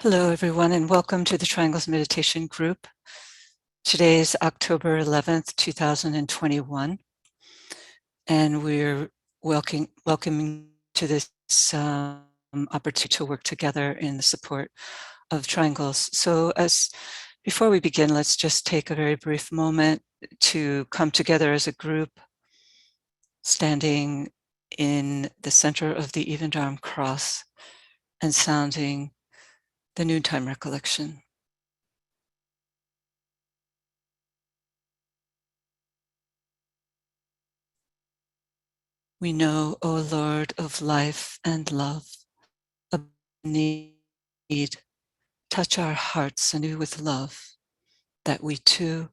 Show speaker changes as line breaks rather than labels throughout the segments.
Hello, everyone, and welcome to the Triangles Meditation Group. Today is October 11th, 2021, and we're welcoming to this opportunity to work together in the support of triangles. So before we begin, let's just take a very brief moment to come together as a group, standing in the center of the evened arm cross and sounding the Noontime Recollection. We know, O Lord of life and love, a need, touch our hearts anew with love, that we too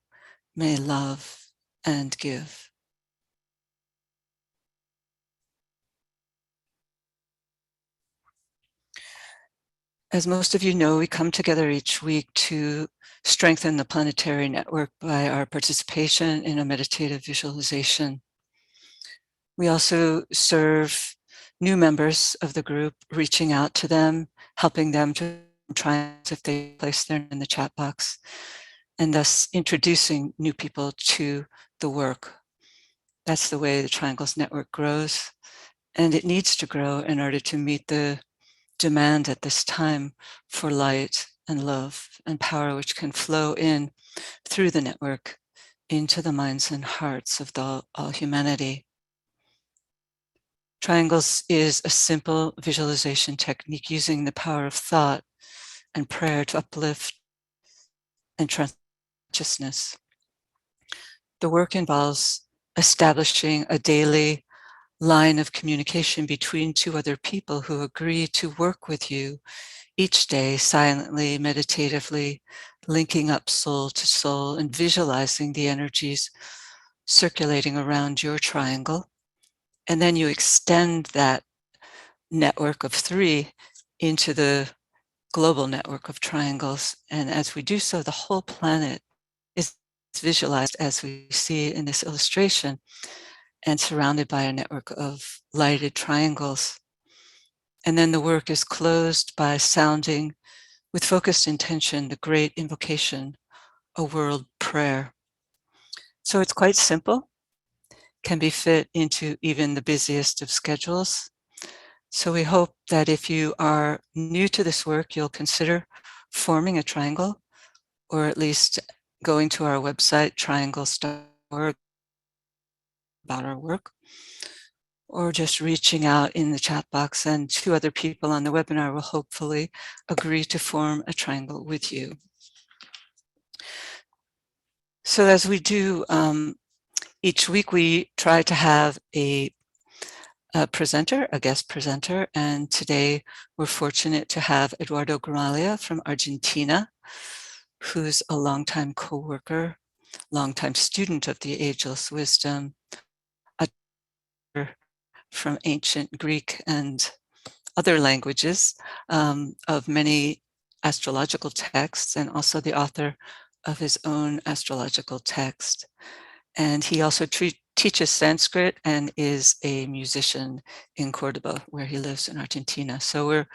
may love and give. As most of you know, we come together each week to strengthen the planetary network by our participation in a meditative visualization. We also serve new members of the group, reaching out to them, helping them to try if they place their in the chat box, and thus introducing new people to the work. That's the way the Triangles Network grows, and it needs to grow in order to meet the demand at this time for light and love and power, which can flow in through the network into the minds and hearts of all humanity. Triangles is a simple visualization technique using the power of thought and prayer to uplift and consciousness. The work involves establishing a daily line of communication between two other people who agree to work with you each day, silently, meditatively, linking up soul to soul and visualizing the energies circulating around your triangle. And then you extend that network of three into the global network of triangles. And as we do so, the whole planet is visualized as we see in this illustration and surrounded by a network of lighted triangles. And then the work is closed by sounding with focused intention the great invocation, a world prayer. So it's quite simple, can be fit into even the busiest of schedules. So we hope that if you are new to this work, you'll consider forming a triangle, or at least going to our website, triangles.org, about our work, or just reaching out in the chat box, and two other people on the webinar will hopefully agree to form a triangle with you. So as we do each week, we try to have a presenter, a guest presenter, and today we're fortunate to have Eduardo Gramaglia from Argentina, who's a longtime co-worker, longtime student of the Ageless Wisdom, a from ancient Greek and other languages, of many astrological texts, and also the author of his own astrological text. And he also teaches Sanskrit and is a musician in Cordoba, where he lives in Argentina. So we're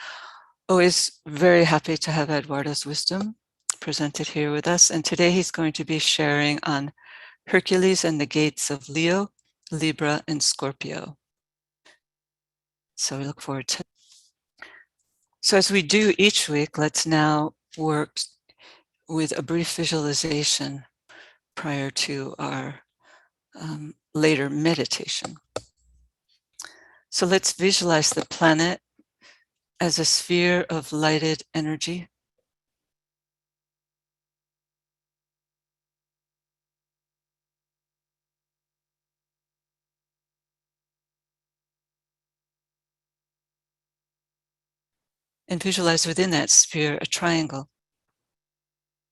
always very happy to have Eduardo's wisdom presented here with us. And today he's going to be sharing on Hercules and the gates of Leo, Libra, and Scorpio. So we look forward to it. So as we do each week, let's now work with a brief visualization prior to our later meditation. So let's visualize the planet as a sphere of lighted energy. And visualize within that sphere a triangle.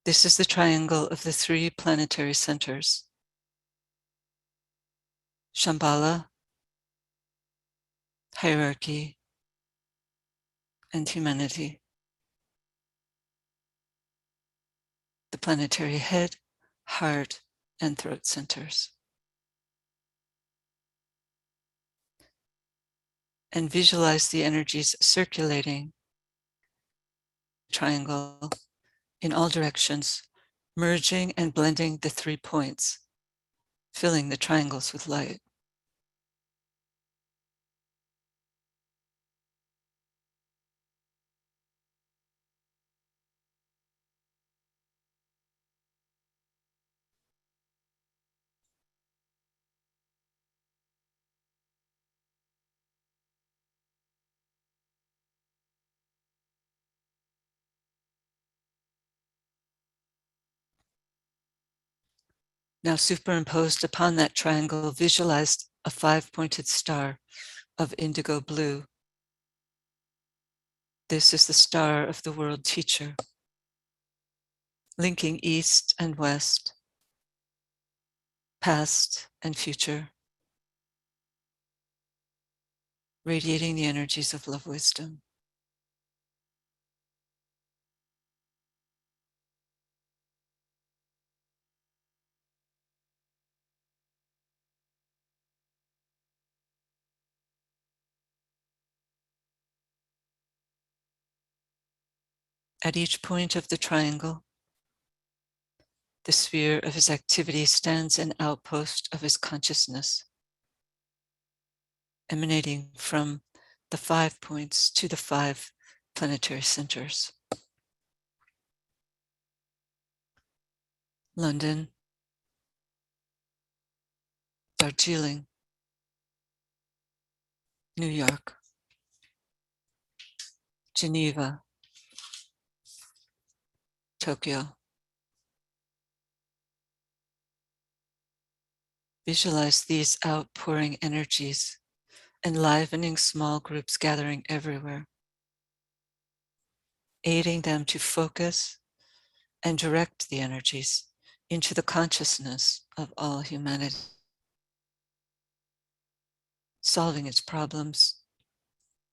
This is the triangle of the three planetary centers: Shambhala, hierarchy, and humanity. The planetary head, heart, and throat centers. And visualize the energies circulating triangle in all directions, merging and blending the 3 points, filling the triangles with light. Now superimposed upon that triangle, visualize a 5-pointed star of indigo blue. This is the star of the world teacher, linking east and west, past and future, radiating the energies of love wisdom. At each point of the triangle, the sphere of his activity stands an outpost of his consciousness, emanating from the 5 points to the 5 planetary centers. London, Darjeeling, New York, Geneva, Tokyo. Visualize these outpouring energies, enlivening small groups gathering everywhere, aiding them to focus and direct the energies into the consciousness of all humanity, solving its problems,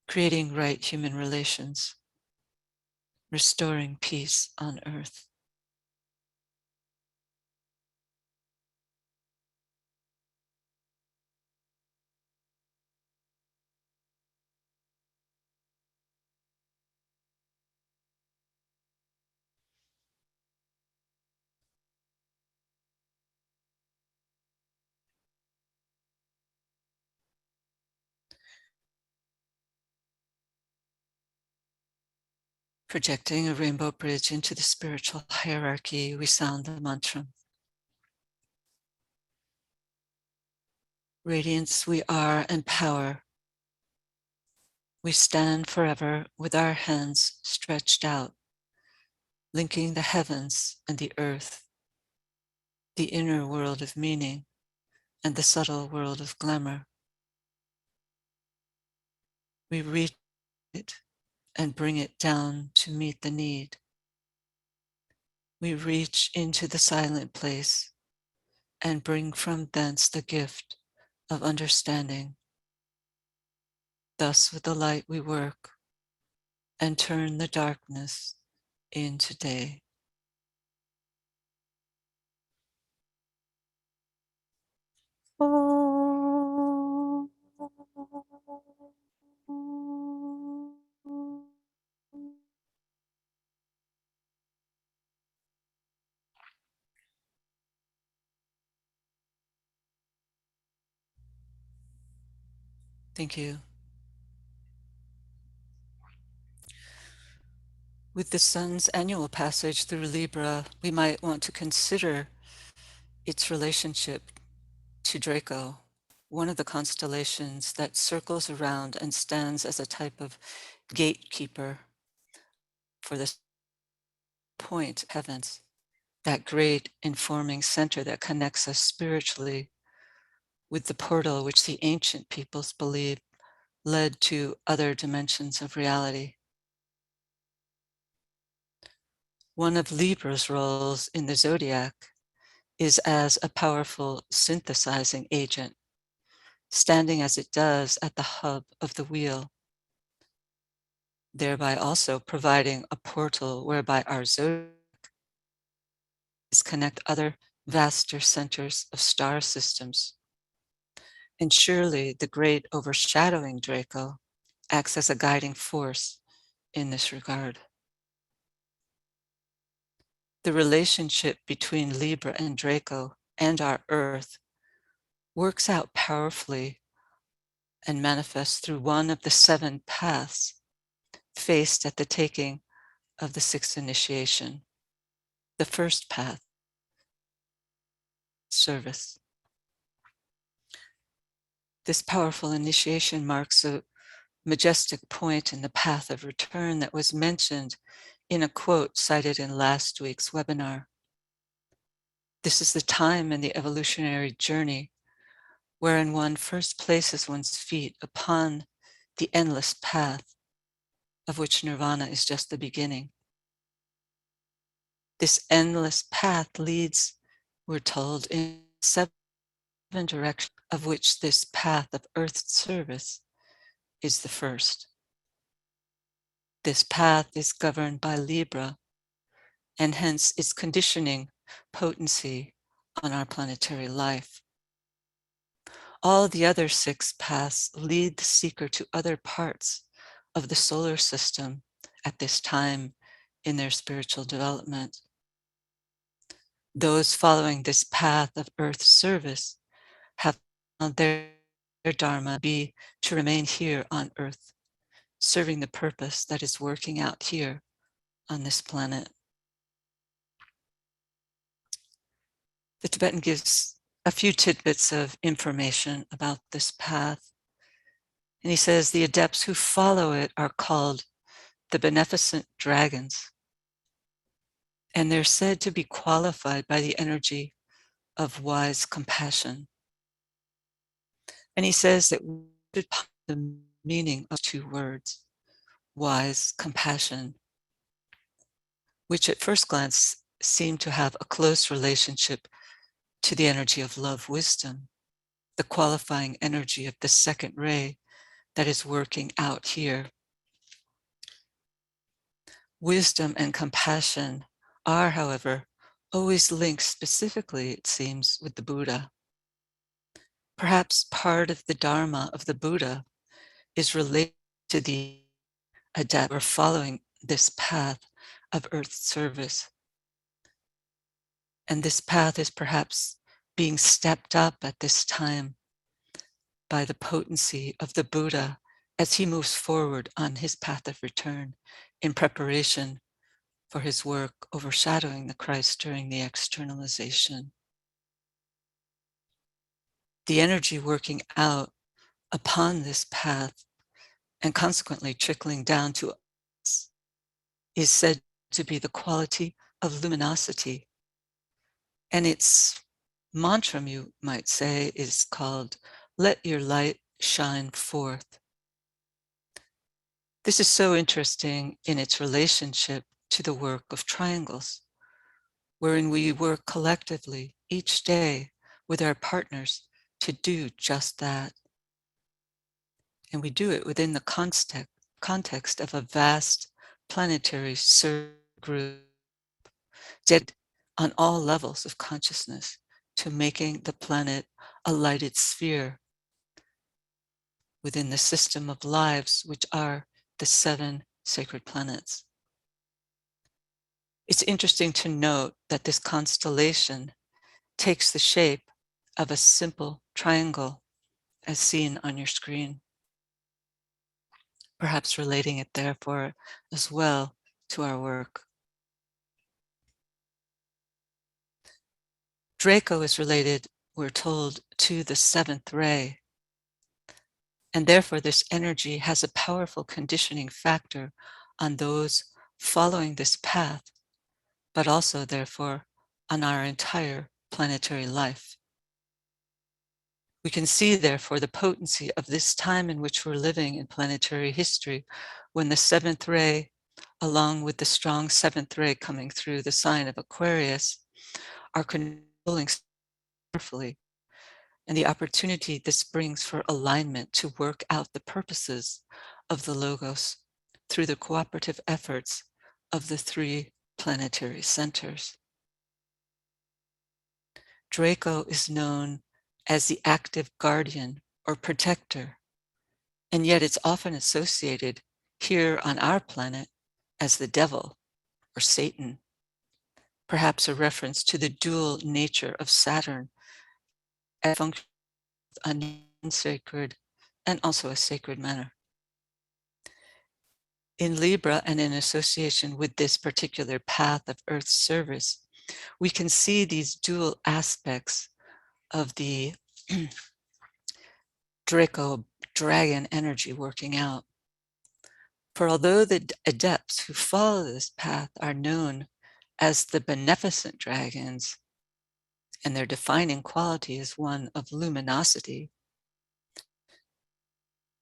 creating right human relations, restoring peace on earth. Projecting a rainbow bridge into the spiritual hierarchy, we sound the mantra. Radiance we are and power. We stand forever with our hands stretched out, linking the heavens and the earth, the inner world of meaning and the subtle world of glamour. We reach it and bring it down to meet the need. We reach into the silent place and bring from thence the gift of understanding. Thus with the light we work and turn the darkness into day. Thank you. With the sun's annual passage through Libra, we might want to consider its relationship to Draco, one of the constellations that circles around and stands as a type of gatekeeper for this point heavens, that great informing center that connects us spiritually with the portal which the ancient peoples believed led to other dimensions of reality. One of Libra's roles in the zodiac is as a powerful synthesizing agent, standing as it does at the hub of the wheel, thereby also providing a portal whereby our zodiac is connect other vaster centers of star systems. And surely the great overshadowing Draco acts as a guiding force in this regard. The relationship between Libra and Draco and our Earth works out powerfully and manifests through one of the 7 paths faced at the taking of the 6th initiation. The first path, service. This powerful initiation marks a majestic point in the path of return that was mentioned in a quote cited in last week's webinar. This is the time in the evolutionary journey wherein one first places one's feet upon the endless path, of which nirvana is just the beginning. This endless path leads, we're told, in 7 directions, of which this path of earth service is the first. This path is governed by Libra, and hence its conditioning potency on our planetary life. All the other 6 paths lead the seeker to other parts of the solar system at this time in their spiritual development. Those following this path of earth service have found their dharma be to remain here on earth, serving the purpose that is working out here on this planet. The Tibetan gives a few tidbits of information about this path. And he says the adepts who follow it are called the beneficent dragons. And they're said to be qualified by the energy of wise compassion. And he says that the meaning of 2 words, wise compassion, which at first glance seem to have a close relationship to the energy of love wisdom, the qualifying energy of the 2nd ray that is working out here. Wisdom and compassion are, however, always linked specifically, it seems, with the Buddha. Perhaps part of the Dharma of the Buddha is related to the adept or following this path of earth service. And this path is perhaps being stepped up at this time by the potency of the Buddha as he moves forward on his path of return in preparation for his work overshadowing the Christ during the externalization. The energy working out upon this path and consequently trickling down to us is said to be the quality of luminosity. And its mantra, you might say, is called, "Let your light shine forth." This is so interesting in its relationship to the work of triangles, wherein we work collectively each day with our partners to do just that. And we do it within the context of a vast planetary group dedicated on all levels of consciousness to making the planet a lighted sphere within the system of lives, which are the 7 sacred planets. It's interesting to note that this constellation takes the shape of a simple triangle as seen on your screen, perhaps relating it therefore as well to our work. Draco is related, we're told, to the 7th ray, and therefore this energy has a powerful conditioning factor on those following this path, but also therefore on our entire planetary life. We can see therefore the potency of this time in which we're living in planetary history, when the 7th ray, along with the strong 7th ray coming through the sign of Aquarius, are controlling carefully, and the opportunity this brings for alignment to work out the purposes of the Logos through the cooperative efforts of the 3 planetary centers. Draco is known as the active guardian or protector, and yet it's often associated here on our planet as the devil or Satan. perhaps a reference to the dual nature of Saturn as function a non-sacred and also a sacred manner. In Libra and in association with this particular path of Earth's service, we can see these dual aspects of the Draco dragon energy working out. For although the adepts who follow this path are known as the beneficent dragons, and their defining quality is one of luminosity,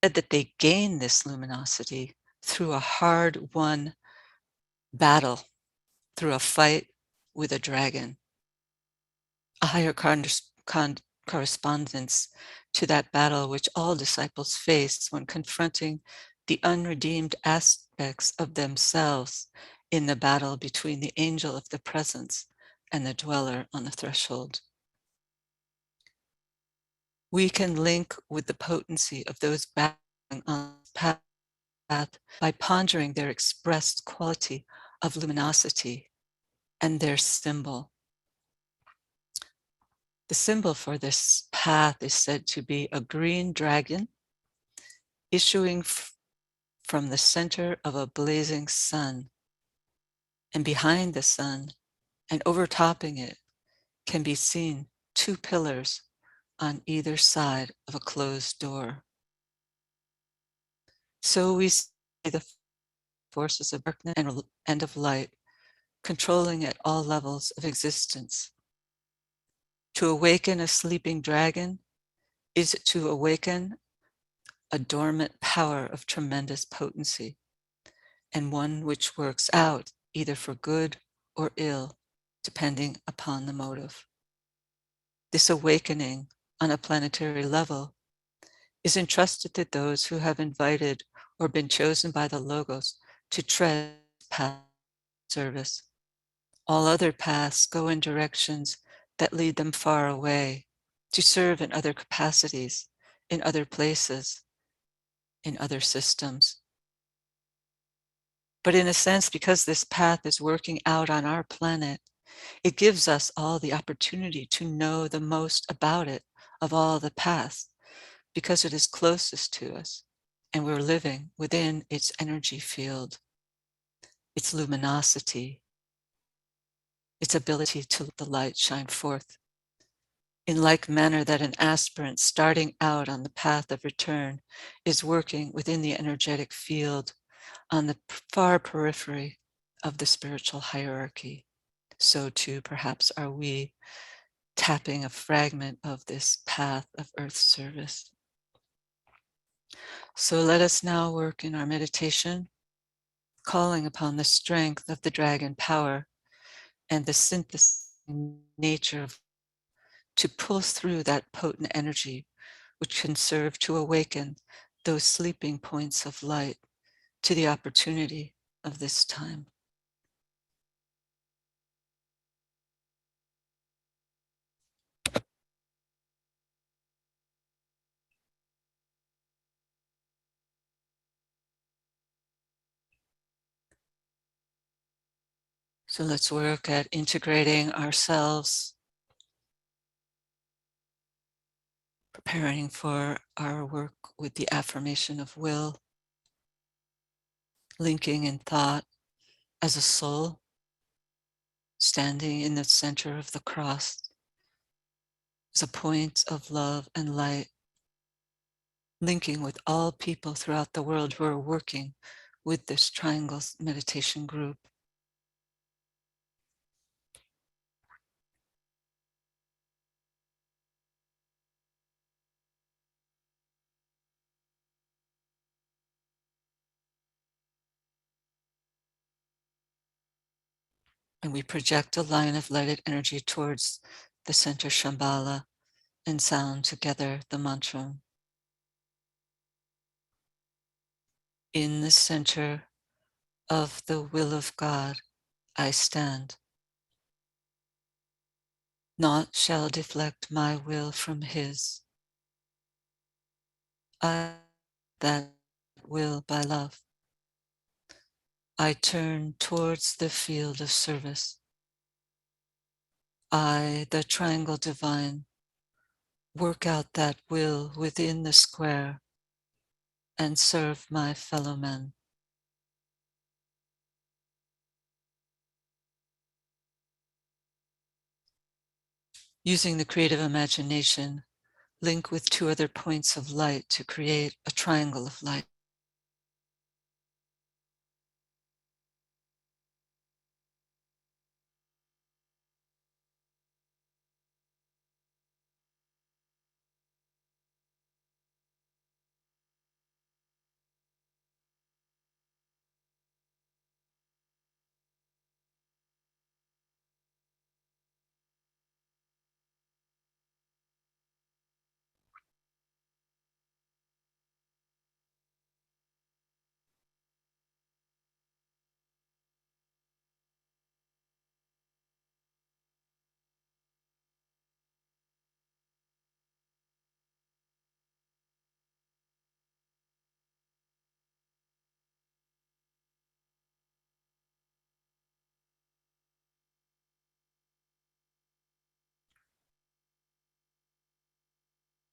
said that they gain this luminosity through a hard-won battle, through a fight with a dragon, a higher correspondence to that battle which all disciples face when confronting the unredeemed aspects of themselves in the battle between the angel of the presence and the dweller on the threshold. We can link with the potency of those battling on the path by pondering their expressed quality of luminosity and their symbol. The symbol for this path is said to be a green dragon issuing from the center of a blazing sun. And behind the sun and overtopping it can be seen two pillars on either side of a closed door. So we see the forces of darkness and of light controlling at all levels of existence. To awaken a sleeping dragon is to awaken a dormant power of tremendous potency, and one which works out either for good or ill, depending upon the motive. This awakening on a planetary level is entrusted to those who have invited or been chosen by the Logos to tread path of service. All other paths go in directions that lead them far away, to serve in other capacities, in other places, in other systems. But in a sense, because this path is working out on our planet, it gives us all the opportunity to know the most about it of all the paths, because it is closest to us and we're living within its energy field, its luminosity, its ability to let the light shine forth. In like manner that an aspirant starting out on the path of return is working within the energetic field on the far periphery of the spiritual hierarchy, so too perhaps are we tapping a fragment of this path of earth service. So let us now work in our meditation, calling upon the strength of the dragon power and the synthesizing nature of to pull through that potent energy which can serve to awaken those sleeping points of light to the opportunity of this time. So let's work at integrating ourselves, preparing for our work with the affirmation of will, linking in thought as a soul, standing in the center of the cross as a point of love and light, linking with all people throughout the world who are working with this triangle meditation group. And we project a line of lighted energy towards the center Shambhala and sound together the mantra. In the center of the will of God, I stand. Naught shall deflect my will from His. I that will by love. I turn towards the field of service. I, the triangle divine, work out that will within the square and serve my fellow men. Using the creative imagination, link with two other points of light to create a triangle of light.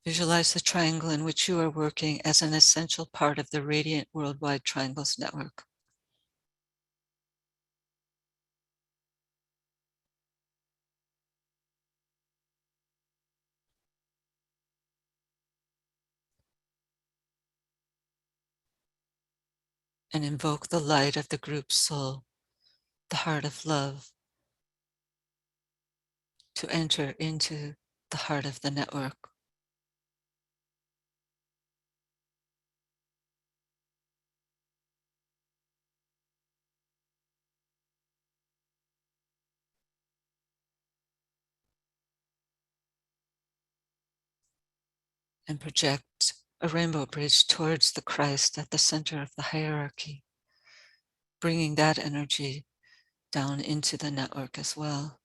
Visualize the triangle in which you are working as an essential part of the radiant worldwide triangles network. And invoke the light of the group soul, the heart of love, to enter into the heart of the network. And project a rainbow bridge towards the Christ at the center of the hierarchy, bringing that energy down into the network as well.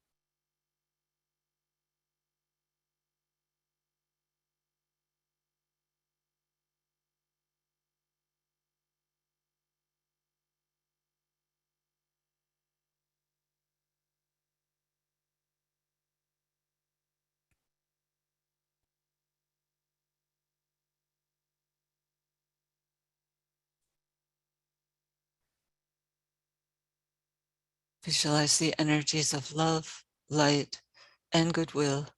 Visualize the energies of love, light, and goodwill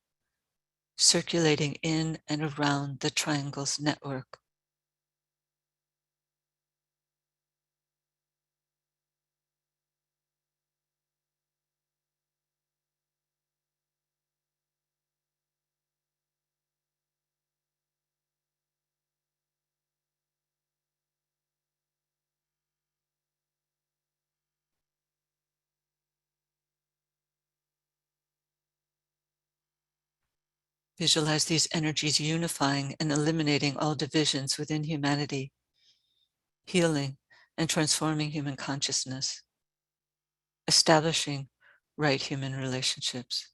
circulating in and around the triangle's network. Visualize these energies unifying and eliminating all divisions within humanity, healing and transforming human consciousness, establishing right human relationships.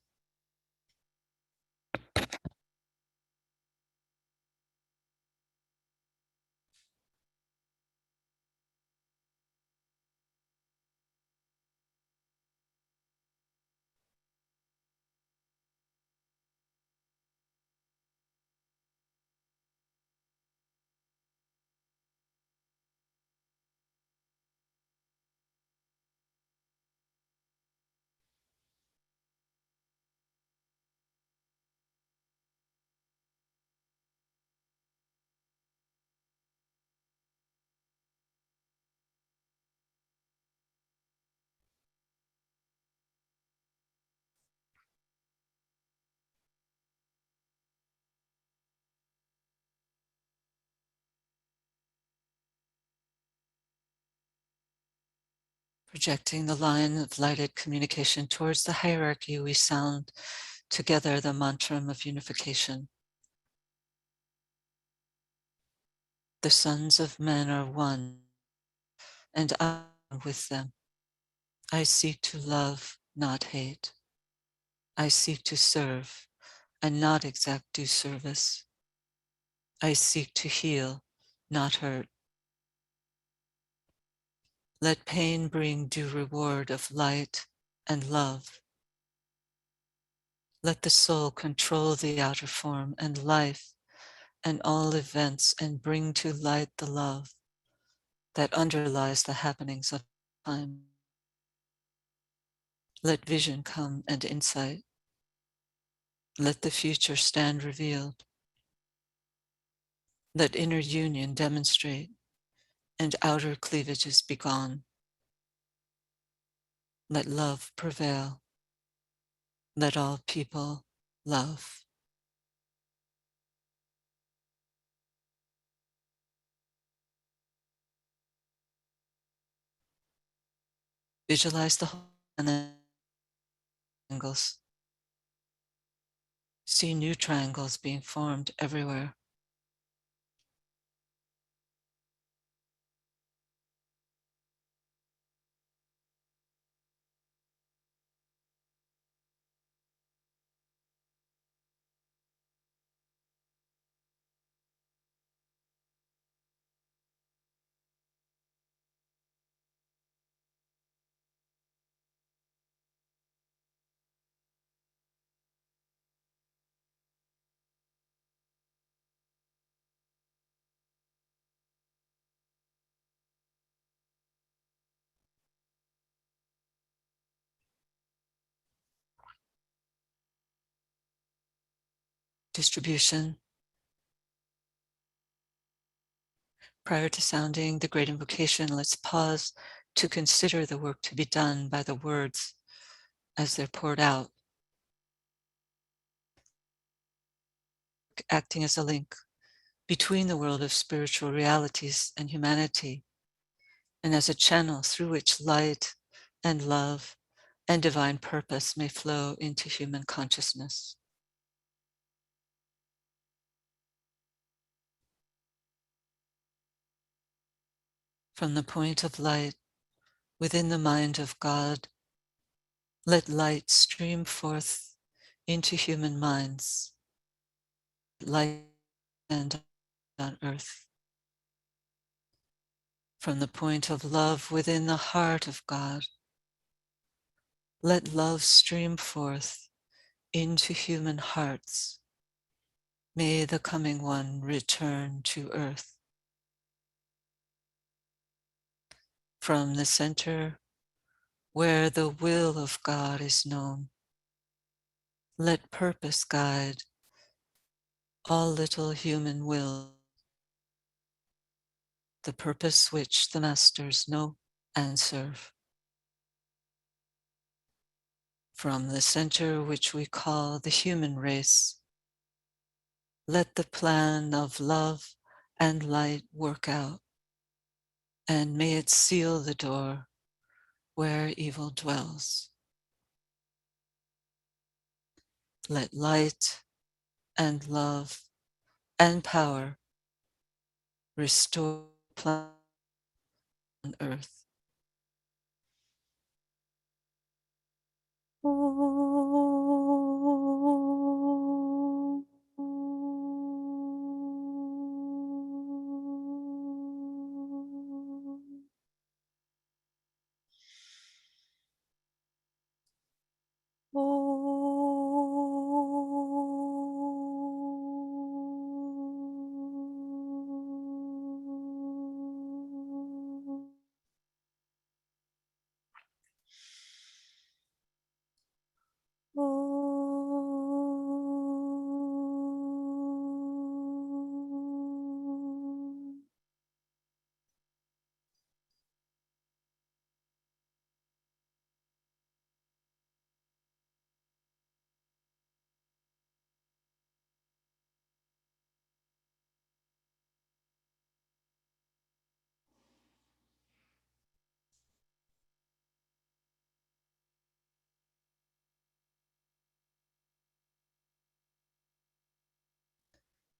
Projecting the line of lighted communication towards the hierarchy, we sound together the mantra of unification. The sons of men are one, and I am with them. I seek to love, not hate. I seek to serve and not exact due service. I seek to heal, not hurt. Let pain bring due reward of light and love. Let the soul control the outer form and life and all events and bring to light the love that underlies the happenings of time. Let vision come and insight. Let the future stand revealed. Let inner union demonstrate and outer cleavages be gone. Let love prevail. Let all people love. Visualize the whole triangles. See new triangles being formed everywhere. Distribution. Prior to sounding the great invocation, let's pause to consider the work to be done by the words as they're poured out, acting as a link between the world of spiritual realities and humanity, and as a channel through which light and love and divine purpose may flow into human consciousness. From the point of light within the mind of God, let light stream forth into human minds, light and on earth. From the point of love within the heart of God, let love stream forth into human hearts. May the coming one return to earth. From the center where the will of God is known, let purpose guide all little human will, the purpose which the masters know and serve. From the center which we call the human race, let the plan of love and light work out, and may it seal the door where evil dwells. Let light and love and power restore the plan on earth.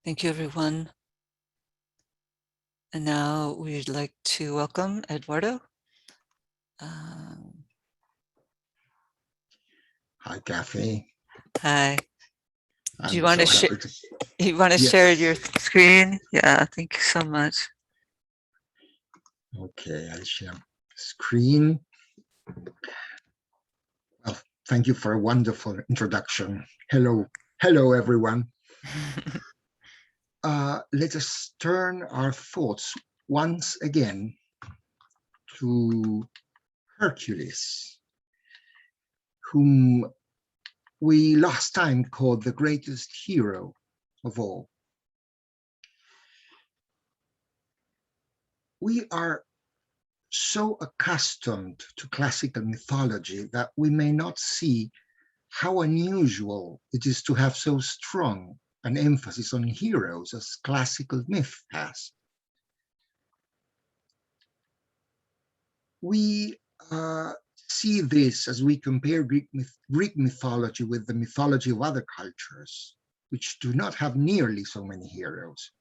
Thank you, everyone. And now we'd like to welcome Eduardo.
Hi, Kathy.
Hi. Do you
I'm
want
so
to share?
happy to.
You want to share your
Yes.
screen? Yeah, thank you so much.
Okay, I share screen. Well, Thank you for a wonderful introduction. Hello, hello everyone. Let us turn our thoughts once again to Hercules, whom we last time called the greatest hero of all. We are so accustomed to classical mythology that we may not see how unusual it is to have so strong an emphasis on heroes as classical myth has. We see this as we compare Greek mythology with the mythology of other cultures, which do not have nearly so many heroes.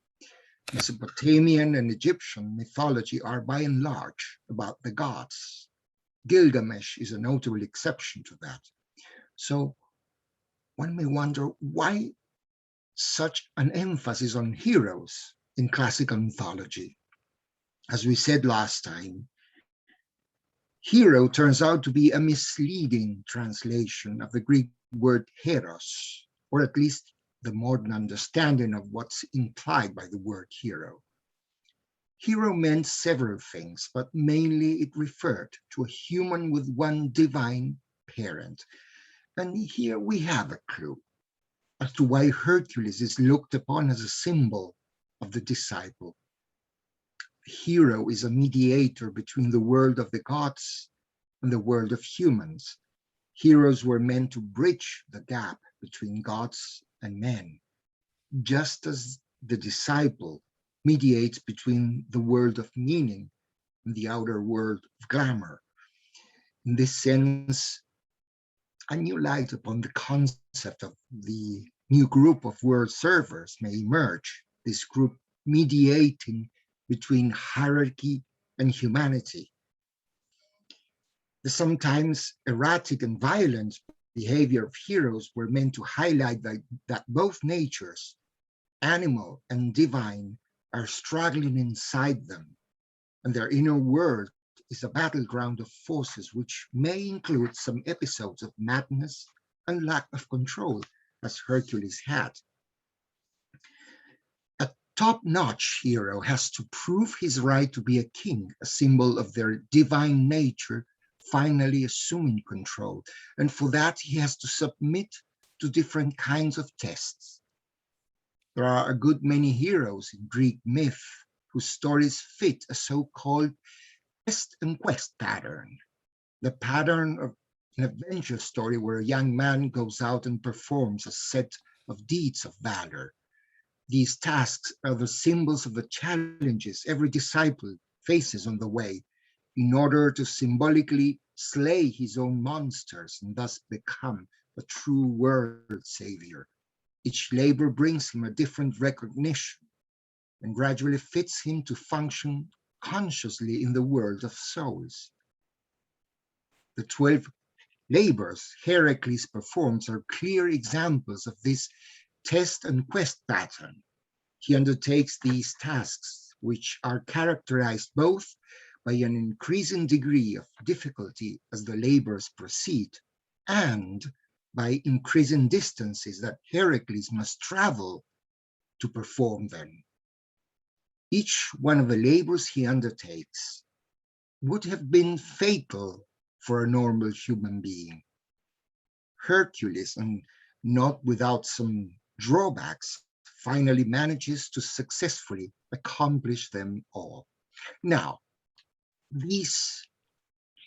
Mesopotamian and Egyptian mythology are by and large about the gods. Gilgamesh is a notable exception to that. So one may wonder why such an emphasis on heroes in classical mythology. As we said last time, hero turns out to be a misleading translation of the Greek word heros, or at least the modern understanding of what's implied by the word hero. Hero meant several things, but mainly it referred to a human with one divine parent. And here we have a clue as to why Hercules is looked upon as a symbol of the disciple. The hero is a mediator between the world of the gods and the world of humans. Heroes were meant to bridge the gap between gods and men, just as the disciple mediates between the world of meaning and the outer world of glamour. In this sense, a new light upon the concept of the new group of world servers may emerge, this group mediating between hierarchy and humanity. The sometimes erratic and violent behavior of heroes were meant to highlight that both natures, animal and divine, are struggling inside them, and their inner world is a battleground of forces which may include some episodes of madness and lack of control, as Hercules had. A top-notch hero has to prove his right to be a king, a symbol of their divine nature finally assuming control, and for that he has to submit to different kinds of tests. There are a good many heroes in Greek myth whose stories fit a so-called test and quest pattern, the pattern of an adventure story where a young man goes out and performs a set of deeds of valor. These tasks are the symbols of the challenges every disciple faces on the way in order to symbolically slay his own monsters and thus become a true world savior. Each labor brings him a different recognition and gradually fits him to function consciously in the world of souls. The 12 labors Heracles performs are clear examples of this test and quest pattern. He undertakes these tasks, which are characterized both by an increasing degree of difficulty as the labors proceed, and by increasing distances that Heracles must travel to perform them. Each one of the labors he undertakes would have been fatal for a normal human being. Hercules, and not without some drawbacks, finally manages to successfully accomplish them all. Now, these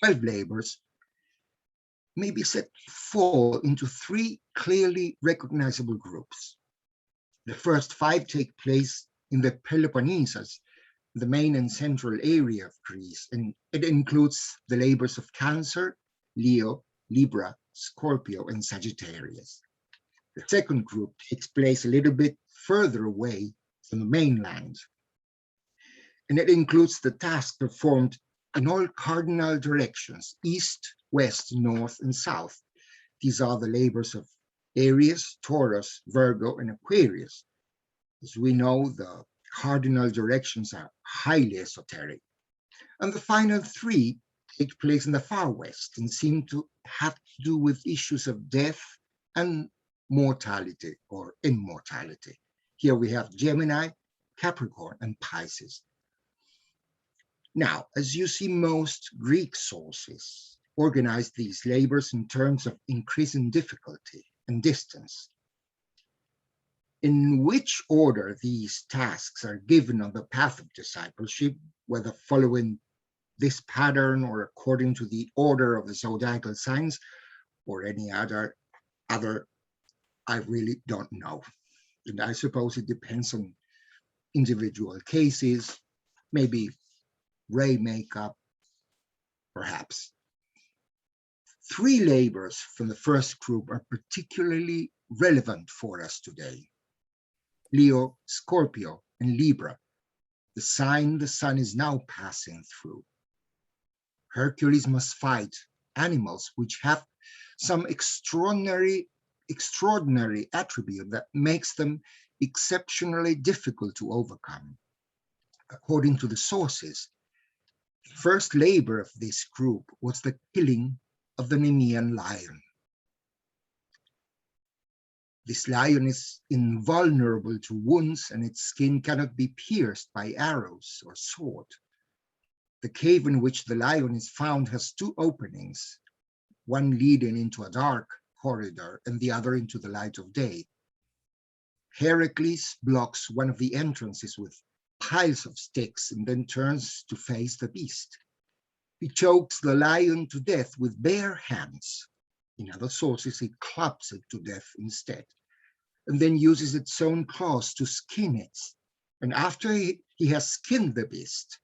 12 labors may be said to fall into three clearly recognizable groups. The first 5 take place in the Peloponnesus, the main and central area of Greece, and it includes the labors of Cancer, Leo, Libra, Scorpio, and Sagittarius. The second group takes place a little bit further away from the mainland, and it includes the tasks performed in all cardinal directions, east, west, north, and south. These are the labors of Aries, Taurus, Virgo, and Aquarius. As we know, the cardinal directions are highly esoteric. And the final 3 take place in the far west and seem to have to do with issues of death and mortality or immortality. Here we have Gemini, Capricorn, and Pisces. Now, as you see, most Greek sources organize these labors in terms of increasing difficulty and distance. In which order these tasks are given on the path of discipleship, whether following this pattern or according to the order of the zodiacal signs or any other, I really don't know. And I suppose it depends on individual cases, maybe ray makeup, perhaps. 3 labors from the first group are particularly relevant for us today. Leo, Scorpio, and Libra, the sign the sun is now passing through. Hercules must fight animals which have some extraordinary attribute that makes them exceptionally difficult to overcome. According to the sources, the first labor of this group was the killing of the Nemean Lion. This lion is invulnerable to wounds and its skin cannot be pierced by arrows or sword. The cave in which the lion is found has 2 openings, one leading into a dark corridor and the other into the light of day. Hercules blocks one of the entrances with piles of sticks and then turns to face the beast. He chokes the lion to death with bare hands. In other sources, he clubs it to death instead, and then uses its own claws to skin it. And after he has skinned the beast,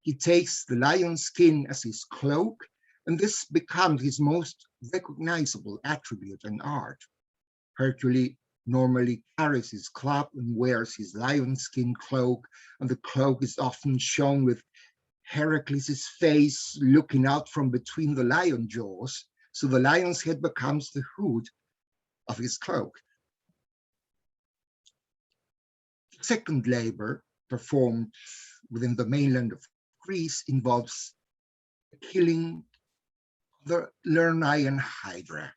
he takes the lion's skin as his cloak, and this becomes his most recognizable attribute and art. Hercules normally carries his club and wears his lion skin cloak, and the cloak is often shown with Hercules' face looking out from between the lion jaws, so the lion's head becomes the hood of his cloak. The second labor, performed within the mainland of Greece, involves killing the Lernaean Hydra.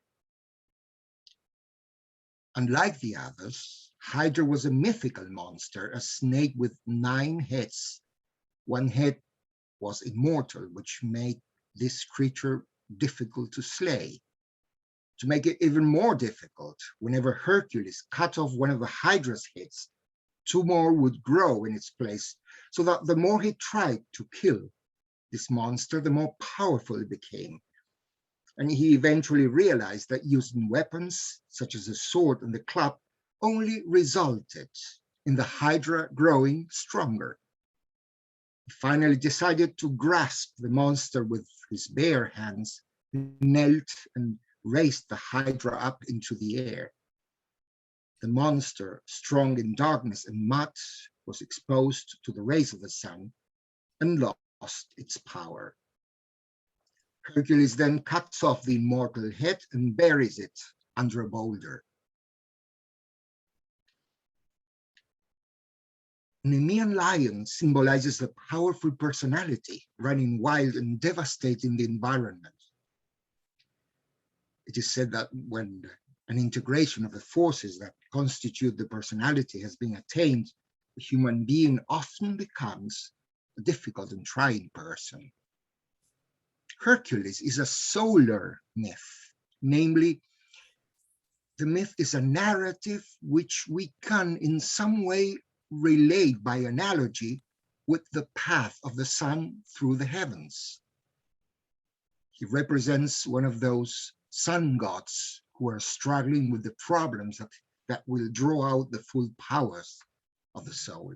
Unlike the others, Hydra was a mythical monster, a snake with 9 heads. One head was immortal, which made this creature difficult to slay. To make it even more difficult, whenever Hercules cut off one of the Hydra's heads, 2 more would grow in its place, so that the more he tried to kill this monster, the more powerful it became. And he eventually realized that using weapons such as the sword and the club only resulted in the Hydra growing stronger. He finally decided to grasp the monster with his bare hands, knelt and raised the Hydra up into the air. The monster, strong in darkness and mud, was exposed to the rays of the sun and lost its power. Hercules then cuts off the immortal head and buries it under a boulder. Nemean Lion symbolizes the powerful personality running wild and devastating the environment. It is said that when an integration of the forces that constitute the personality has been attained, the human being often becomes a difficult and trying person. Hercules is a solar myth, namely, the myth is a narrative which we can in some way relate by analogy with the path of the sun through the heavens. He represents one of those sun gods who are struggling with the problems that will draw out the full powers of the soul.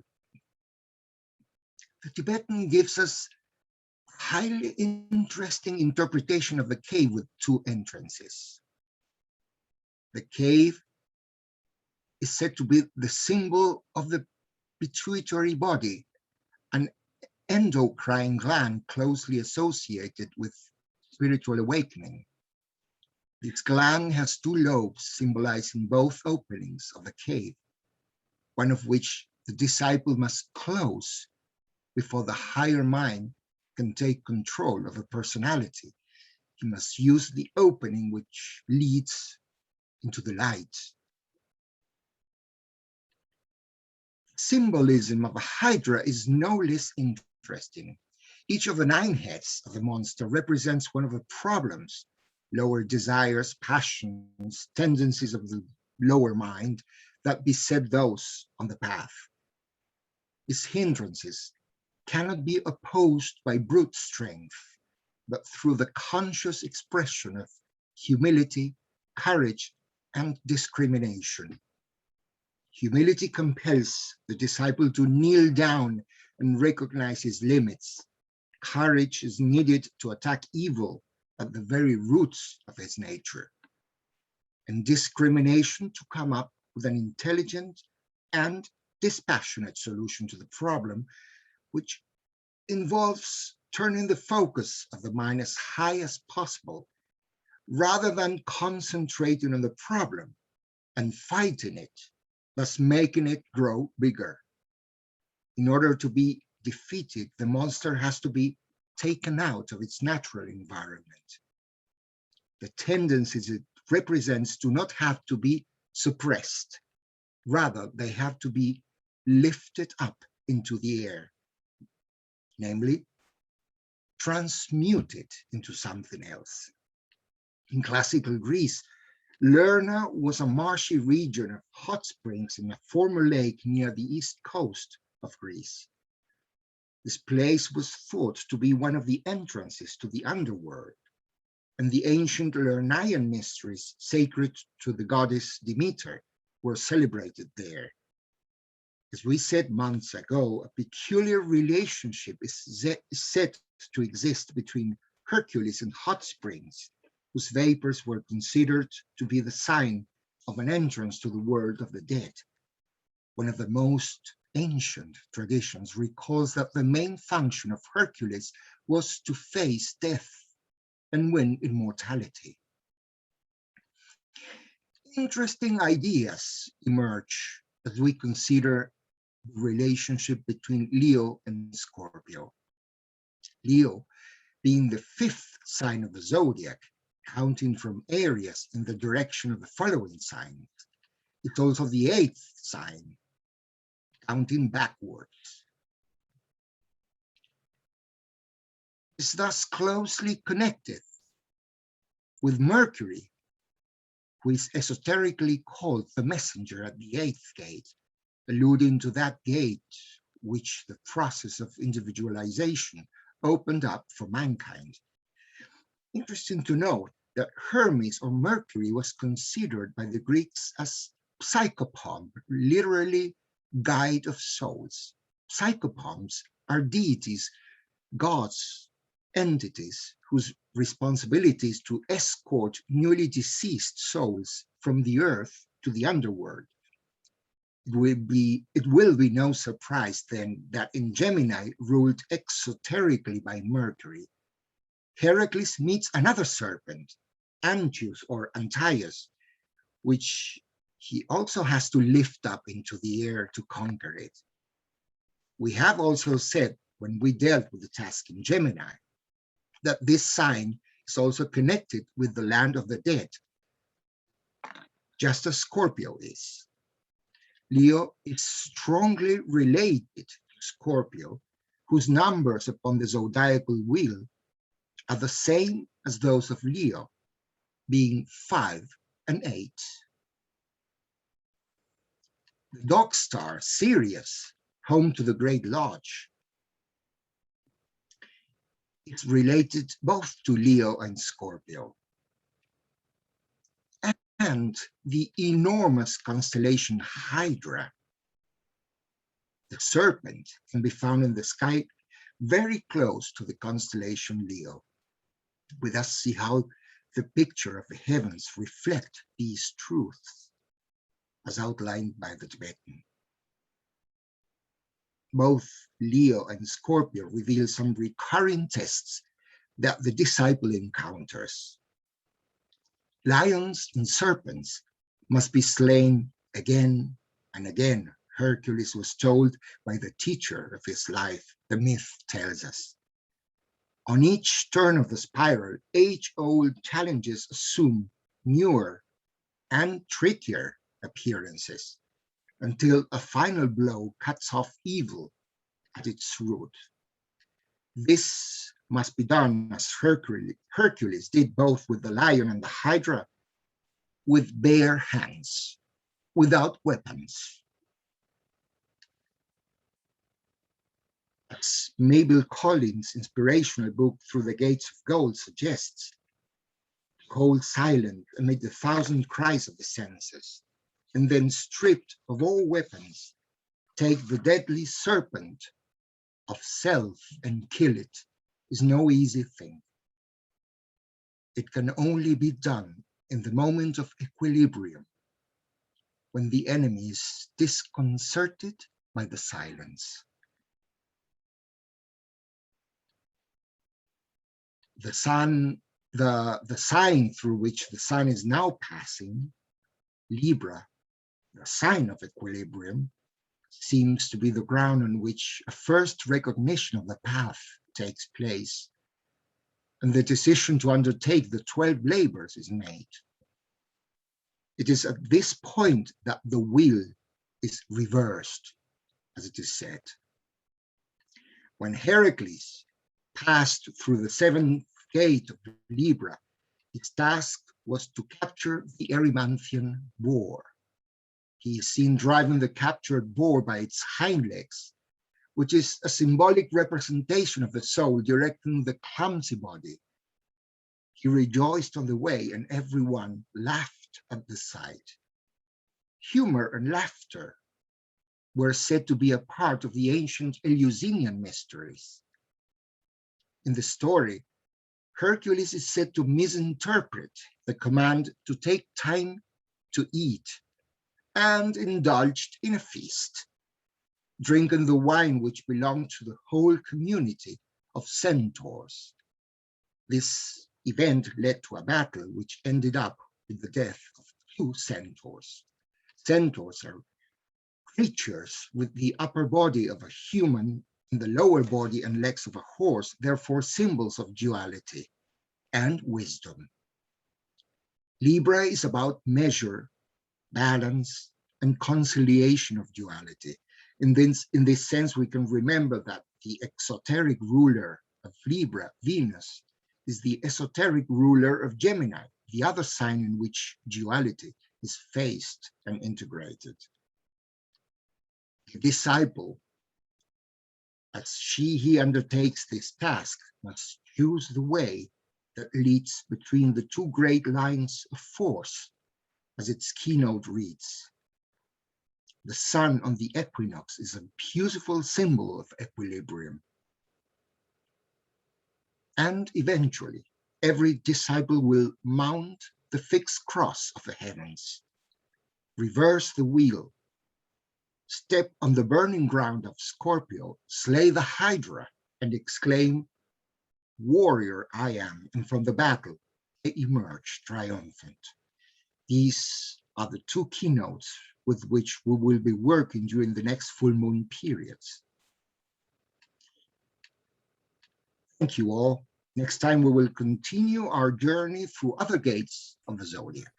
The Tibetan gives us highly interesting interpretation of the cave with 2 entrances. The cave is said to be the symbol of the pituitary body, an endocrine gland closely associated with spiritual awakening. This gland has 2 lobes symbolizing both openings of the cave, one of which the disciple must close before the higher mind can take control of a personality, he must use the opening which leads into the light. Symbolism of a Hydra is no less interesting. Each of the 9 heads of the monster represents one of the problems, lower desires, passions, tendencies of the lower mind that beset those on the path. Its hindrances cannot be opposed by brute strength, but through the conscious expression of humility, courage, and discrimination. Humility compels the disciple to kneel down and recognize his limits. Courage is needed to attack evil at the very roots of his nature, and discrimination to come up with an intelligent and dispassionate solution to the problem, which involves turning the focus of the mind as high as possible, rather than concentrating on the problem and fighting it, thus making it grow bigger. In order to be defeated, the monster has to be taken out of its natural environment. The tendencies it represents do not have to be suppressed. Rather, they have to be lifted up into the air, namely, transmuted into something else. In classical Greece, Lerna was a marshy region of hot springs in a former lake near the east coast of Greece. This place was thought to be one of the entrances to the underworld, and the ancient Lernaean mysteries sacred to the goddess Demeter were celebrated there. As we said months ago, a peculiar relationship is said to exist between Hercules and hot springs, whose vapors were considered to be the sign of an entrance to the world of the dead. One of the most ancient traditions recalls that the main function of Hercules was to face death and win immortality. Interesting ideas emerge as we consider the relationship between Leo and Scorpio. Leo being the 5th sign of the zodiac, counting from Aries in the direction of the following signs. It's also the 8th sign, counting backwards. It's thus closely connected with Mercury, who is esoterically called the messenger at the 8th gate, alluding to that gate which the process of individualization opened up for mankind. Interesting to note that Hermes or Mercury was considered by the Greeks as psychopomp, literally guide of souls. Psychopomps are deities, gods, entities whose responsibility is to escort newly deceased souls from the earth to the underworld. It will be no surprise then that in Gemini, ruled exoterically by Mercury, Heracles meets another serpent, Antius or Antaeus, which he also has to lift up into the air to conquer it. We have also said, when we dealt with the task in Gemini, that this sign is also connected with the land of the dead, just as Scorpio is. Leo is strongly related to Scorpio, whose numbers upon the zodiacal wheel are the same as those of Leo, being 5 and 8. The dog star Sirius, home to the Great Lodge, is related both to Leo and Scorpio. And the enormous constellation Hydra, the serpent, can be found in the sky very close to the constellation Leo. We thus see how the picture of the heavens reflect these truths, as outlined by the Tibetan. Both Leo and Scorpio reveal some recurring tests that the disciple encounters. Lions and serpents must be slain again and again, Hercules was told by the teacher of his life, the myth tells us. On each turn of the spiral, age-old challenges assume newer and trickier appearances until a final blow cuts off evil at its root. This must be done as Hercules did both with the lion and the Hydra, with bare hands, without weapons. As Mabel Collins' inspirational book Through the Gates of Gold suggests, hold silent amid the thousand cries of the senses, and then stripped of all weapons, take the deadly serpent of self and kill it, is no easy thing. It can only be done in the moment of equilibrium, when the enemy is disconcerted by the silence. The sun, the sign through which the sun is now passing, Libra, the sign of equilibrium, seems to be the ground on which a first recognition of the path takes place, and the decision to undertake the 12 labors is made. It is at this point that the will is reversed, as it is said. When Hercules passed through the seventh gate of Libra, his task was to capture the Erymanthian Boar. He is seen driving the captured boar by its hind legs, which is a symbolic representation of the soul directing the clumsy body. He rejoiced on the way, and everyone laughed at the sight. Humor and laughter were said to be a part of the ancient Eleusinian mysteries. In the story, Hercules is said to misinterpret the command to take time to eat and indulged in a feast, drinking the wine which belonged to the whole community of centaurs. This event led to a battle which ended up with the death of 2 centaurs. Centaurs are creatures with the upper body of a human and the lower body and legs of a horse, therefore symbols of duality and wisdom. Libra is about measure, balance, and conciliation of duality. In this sense, we can remember that the exoteric ruler of Libra, Venus, is the esoteric ruler of Gemini, the other sign in which duality is faced and integrated. The disciple, as he undertakes this task, must choose the way that leads between the 2 great lines of force, as its keynote reads. The sun on the equinox is a beautiful symbol of equilibrium. And eventually, every disciple will mount the fixed cross of the heavens, reverse the wheel, step on the burning ground of Scorpio, slay the Hydra, and exclaim, "Warrior I am," and from the battle, they emerge triumphant. These are the 2 keynotes with which we will be working during the next full moon periods. Thank you all. Next time we will continue our journey through other gates of the zodiac.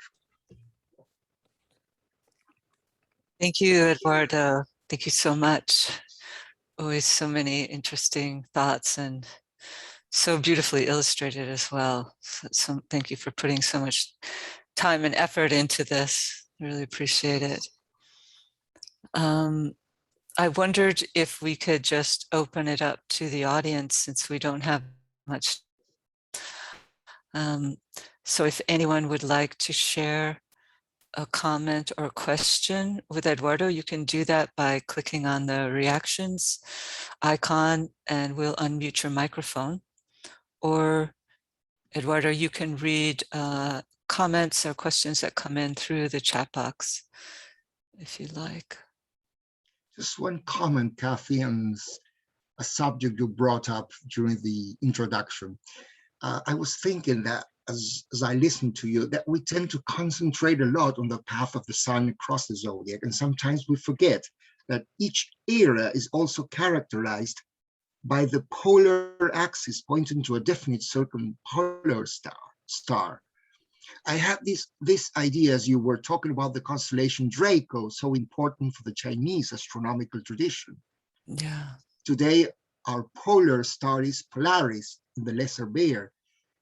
Thank you, Eduardo. Thank you so much. Always so many interesting thoughts and so beautifully illustrated as well. So thank you for putting so much time and effort into this. I really appreciate it. I wondered if we could just open it up to the audience since we don't have much. So if anyone would like to share a comment or question with Eduardo, you can do that by clicking on the reactions icon and we'll unmute your microphone. Or Eduardo, you can read comments or questions that come in through the chat box, if you like.
Just one comment, Kathy, on a subject you brought up during the introduction. I was thinking that as I listened to you, that we tend to concentrate a lot on the path of the sun across the zodiac, and sometimes we forget that each era is also characterized by the polar axis pointing to a definite circumpolar star. I had this idea as you were talking about the constellation Draco, so important for the Chinese astronomical tradition.
Yeah.
Today, our polar star is Polaris in the Lesser Bear.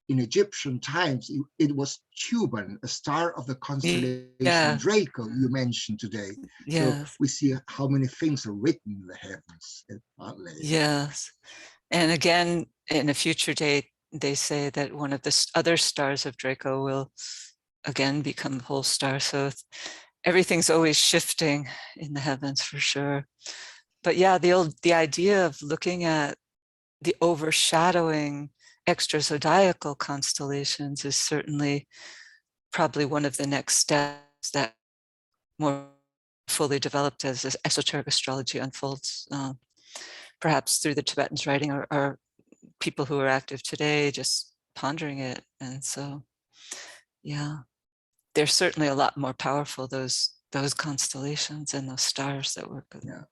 In Egyptian times, it was Cuban, a star of the constellation
Yes.
Draco you mentioned today. So
Yes.
we see how many things are written in the heavens.
Yes. And again, in a future date, they say that one of the other stars of Draco will again become a whole star. So everything's always shifting in the heavens for sure. But yeah, the idea of looking at the overshadowing extrazodiacal constellations is certainly probably one of the next steps that more fully developed as esoteric astrology unfolds, perhaps through the Tibetans writing or people who are active today just pondering it. And so, yeah, they're certainly a lot more powerful, those constellations and those stars that work with them.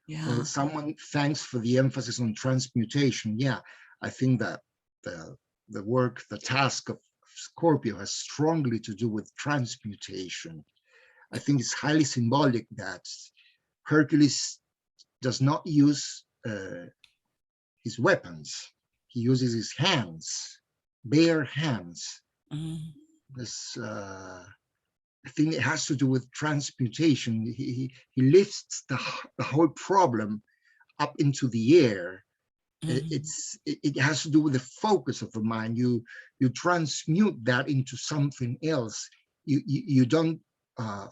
Yeah.
Well, someone thanks for the emphasis on transmutation. Yeah, I think that the work, the task of Scorpio has strongly to do with transmutation. I think it's highly symbolic that Hercules does not use his weapons. He uses his hands, bare hands. This, I think it has to do with transmutation. He lifts the whole problem up into the air. It has to do with the focus of the mind. You transmute that into something else. You don't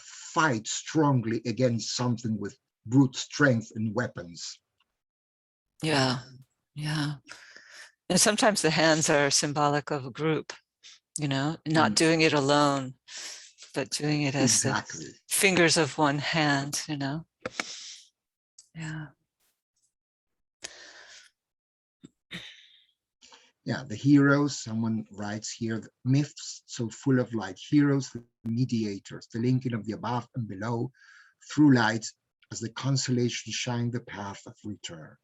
fight strongly against something with brute strength and weapons.
Yeah. Yeah. And sometimes the hands are symbolic of a group, not doing it alone, but doing it as
exactly.
The fingers of one hand, Yeah.
Yeah, the heroes, someone writes here, the myths so full of light, heroes, the mediators, the linking of the above and below through light as the constellation shine the path of return.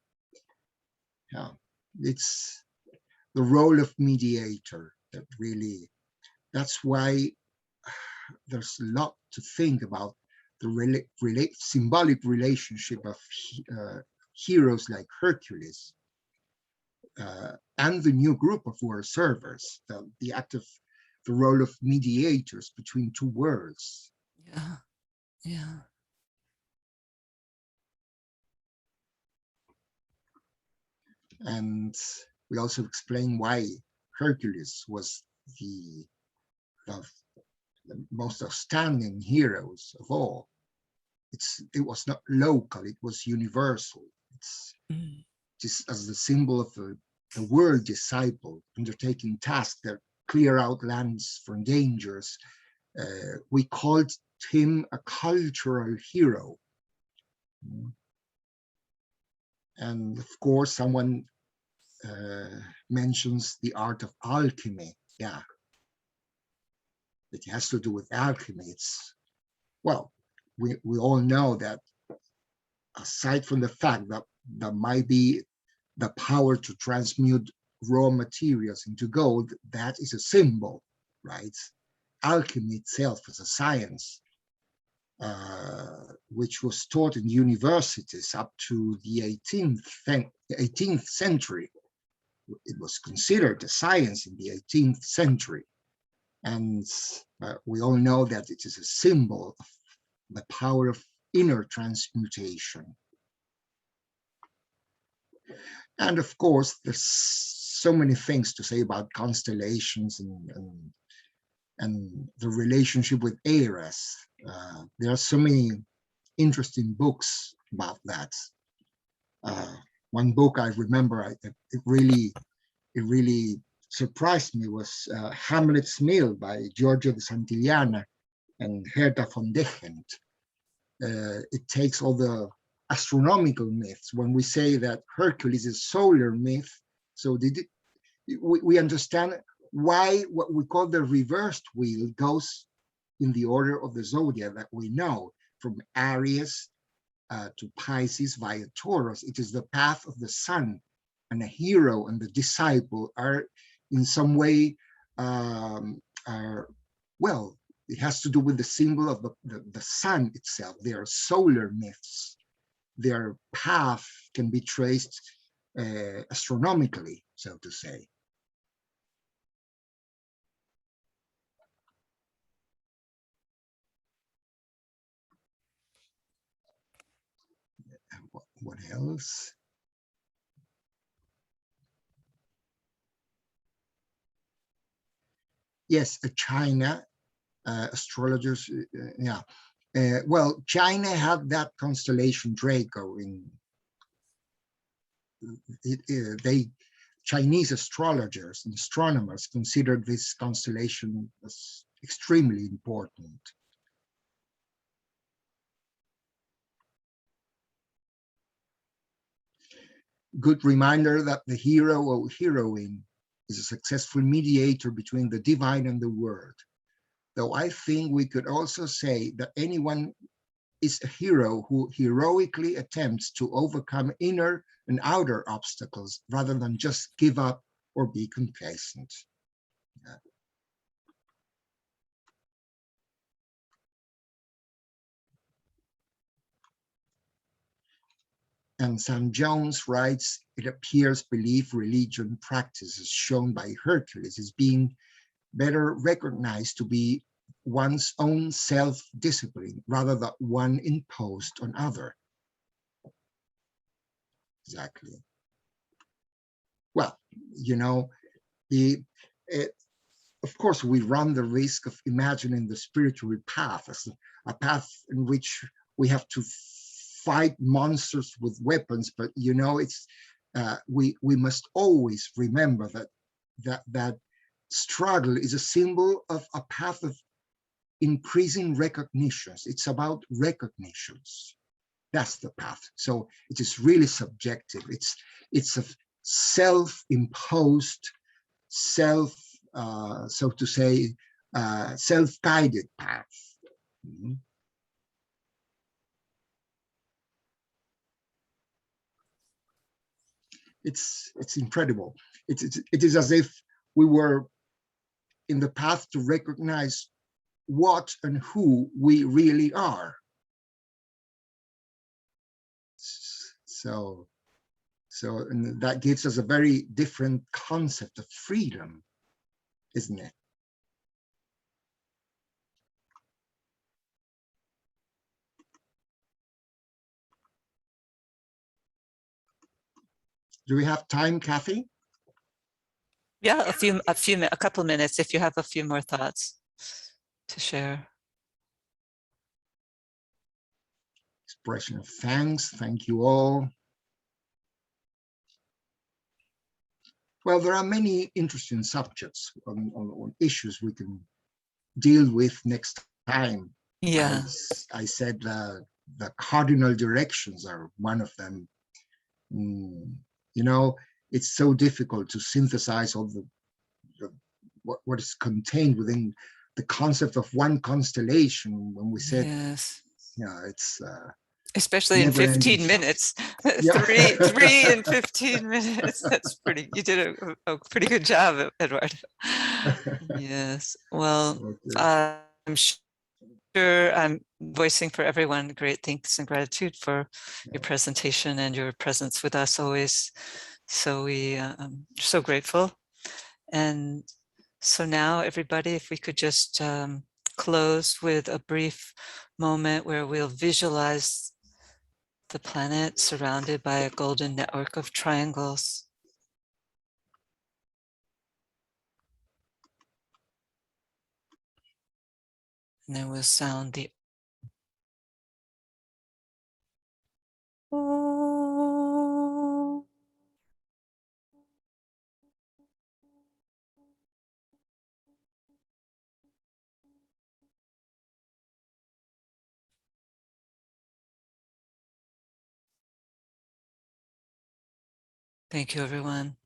Yeah, it's the role of mediator that really, that's why there's a lot to think about the symbolic relationship of heroes like Hercules and the new group of world servers, the act of the role of mediators between two worlds.
Yeah. Yeah.
And we also explain why Hercules was the most outstanding heroes of all. It was not local, it was universal. It's just as the symbol of the word disciple undertaking tasks that clear out lands from dangers. We called him a cultural hero. And of course, someone mentions the art of alchemy. Yeah, it has to do with alchemy. It's, well, we all know that aside from the fact that there might be the power to transmute raw materials into gold, that is a symbol, right? Alchemy itself is a science which was taught in universities up to the 18th century. It was considered a science in the 18th century. And we all know that it is a symbol of the power of inner transmutation. And of course, there's so many things to say about constellations and the relationship with Eras. There are so many interesting books about that. One book I remember, it really surprised me, was Hamlet's Mill by Giorgio de Santillana and Herta von Dechend. It takes all the astronomical myths. When we say that Hercules is a solar myth, so we understand why what we call the reversed wheel goes in the order of the zodiac that we know, from Aries to Pisces via Taurus. It is the path of the sun, and a hero and the disciple are in some way, well, it has to do with the symbol of the sun itself. They are solar myths. Their path can be traced astronomically, so to say. What else? Yes, China, astrologers, yeah. Well, China had that constellation Draco in they Chinese astrologers and astronomers considered this constellation as extremely important. Good reminder that the hero or heroine is a successful mediator between the divine and the world. Though I think we could also say that anyone is a hero who heroically attempts to overcome inner and outer obstacles rather than just give up or be complacent. Yeah. And Sam Jones writes, it appears belief, religion, practices shown by Hercules is being better recognized to be one's own self-discipline rather than one imposed on other. Exactly. Well, you know, of course, we run the risk of imagining the spiritual path as a path in which we have to fight monsters with weapons. But you know, it's we must always remember that struggle is a symbol of a path of increasing recognitions. It's about recognitions. That's the path. So it is really subjective. It's a self-imposed, so to say, self-guided path. Mm-hmm. It's incredible. It is as if we were in the path to recognize what and who we really are. So and that gives us a very different concept of freedom, isn't it? Do we have time, Kathy?
Yeah, a couple minutes if you have a few more thoughts to share.
Expression of thanks. Thank you all. Well, there are many interesting subjects on issues we can deal with next time.
Yeah.
I said the cardinal directions are one of them. You know, it's so difficult to synthesize all what is contained within the concept of one constellation. When we said,
yes,
yeah, it's
especially in 15 minutes.
Yeah.
three in 15 minutes. That's pretty. You did a pretty good job, Eduardo. Yes. Well,
Okay.
I'm sure I'm voicing for everyone great thanks and gratitude for your presentation and your presence with us always. So I'm so grateful. And so now everybody, if we could just close with a brief moment where we'll visualize the planet surrounded by a golden network of triangles. And then we'll sound the oh. Thank you, everyone.